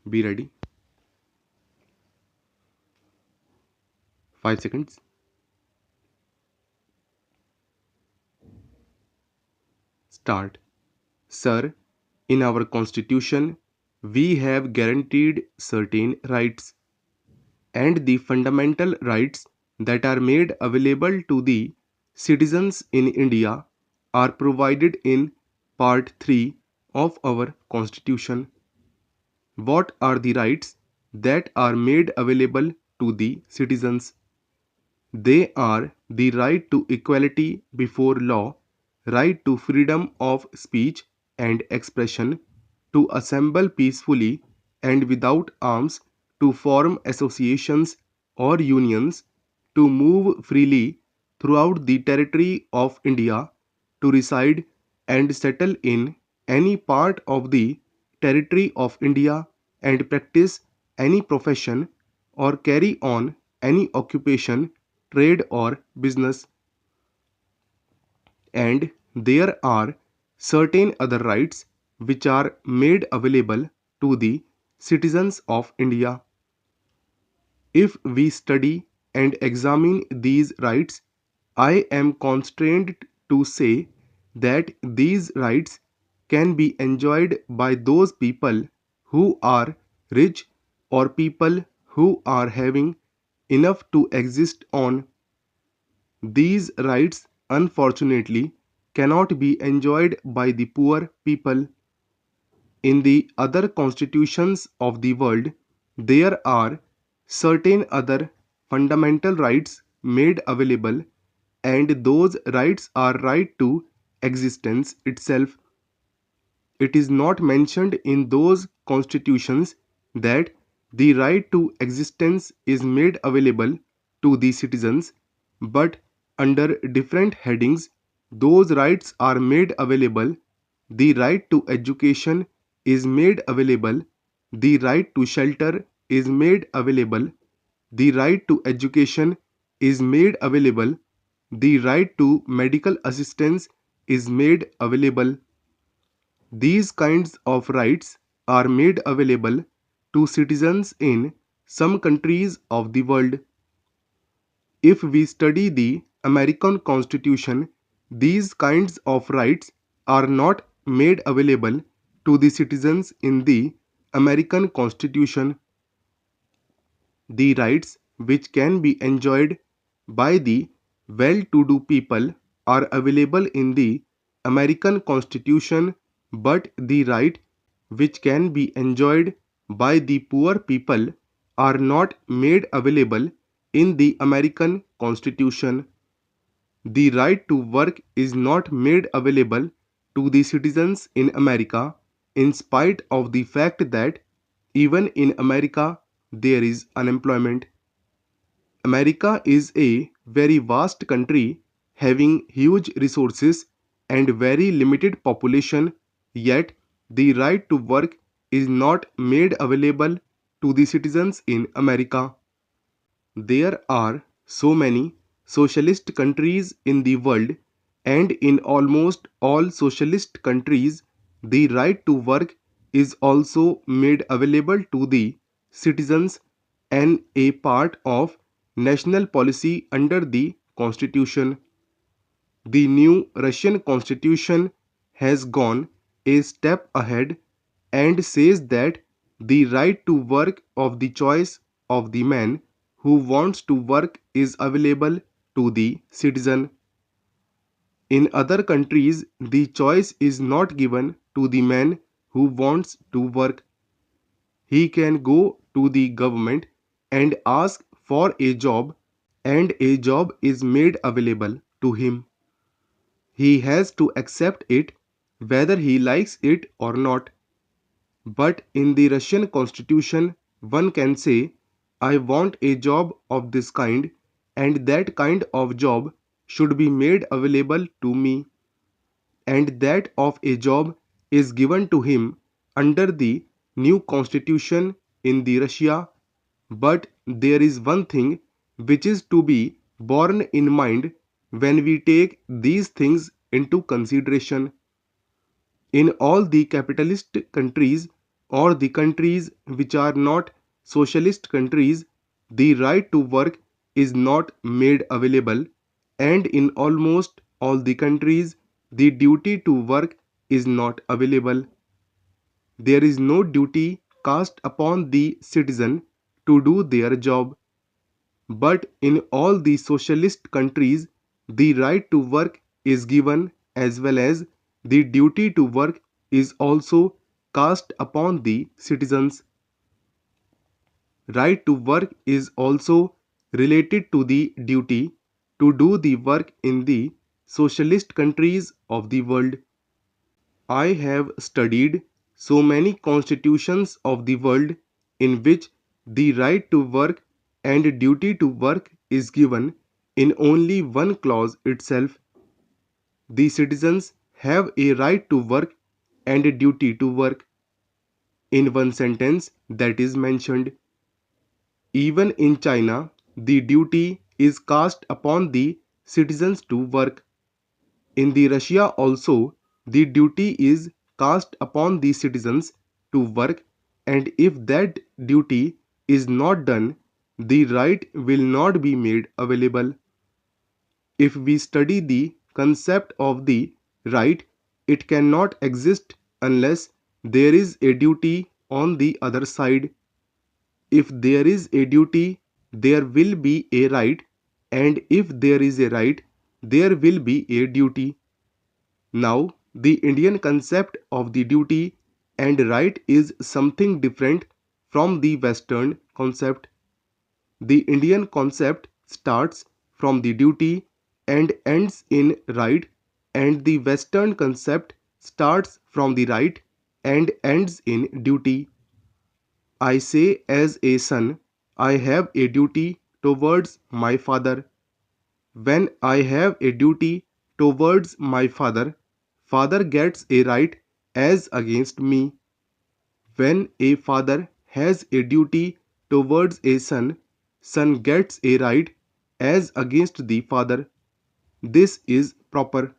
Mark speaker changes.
Speaker 1: Be ready. 5 seconds. Start. Sir, in our constitution, we have guaranteed certain rights, and the fundamental rights that are made available to the citizens in India are provided in Part 3 of our constitution. What are the rights that are made available to the citizens? They are the right to equality before law, right to freedom of speech and expression, to assemble peacefully and without arms, to form associations or unions, to move freely throughout the territory of India, to reside and settle in any part of the territory of India and practice any profession or carry on any occupation, trade, or business. And there are certain other rights which are made available to the citizens of India. If we study and examine these rights, I am constrained to say that these rights can be enjoyed by those people who are rich or people who are having enough to exist on. These rights, unfortunately, cannot be enjoyed by the poor people. In the other constitutions of the world, there are certain other fundamental rights made available, and those rights are right to existence itself. It is not mentioned in those constitutions that the right to existence is made available to the citizens, but under different headings, those rights are made available. The right to education is made available, the right to shelter is made available, the right to education is made available, the right to medical assistance is made available. These kinds of rights are made available to citizens in some countries of the world. If we study the American Constitution, these kinds of rights are not made available to the citizens in the American Constitution. The rights which can be enjoyed by the well to do people are available in the American Constitution, but the right which can be enjoyed by the poor people are not made available in the American Constitution. The right to work is not made available to the citizens in America, in spite of the fact that even in America there is unemployment. America is a very vast country having huge resources and very limited population, yet the right to work is not made available to the citizens in America. There are so many socialist countries in the world, and in almost all socialist countries, the right to work is also made available to the citizens and a part of national policy under the constitution. The new Russian constitution has gone a step ahead and says that the right to work of the choice of the man who wants to work is available to the citizen. In other countries, the choice is not given to the man who wants to work. He can go to the government and ask for a job, and a job is made available to him. He has to accept it whether he likes it or not. But in the Russian constitution, one can say, I want a job of this kind, and that kind of job should be made available to me, and that of a job is given to him under the new constitution in the Russia. But there is one thing which is to be borne in mind when we take these things into consideration. In all the capitalist countries, or the countries which are not socialist countries, the right to work is not made available, and in almost all the countries, the duty to work is not available. There is no duty cast upon the citizen to do their job. But in all the socialist countries, the right to work is given as well as the duty to work is also cast upon the citizens. Right to work is also related to the duty to do the work in the socialist countries of the world. I have studied so many constitutions of the world in which the right to work and duty to work is given in only one clause itself. The citizens have a right to work and a duty to work in one sentence that is mentioned. Even in China, the duty is cast upon the citizens to work. In the Russia also, the duty is cast upon the citizens to work, and if that duty is not done, the right will not be made available. If we study the concept of the right, it cannot exist unless there is a duty on the other side. If there is a duty, there will be a right, and if there is a right, there will be a duty. Now, the Indian concept of the duty and right is something different from the Western concept. The Indian concept starts from the duty and ends in right, and the Western concept starts from the right and ends in duty. I say, as a son, I have a duty towards my father. When I have a duty towards my father, father gets a right as against me. When a father has a duty towards a son, son gets a right as against the father. This is proper.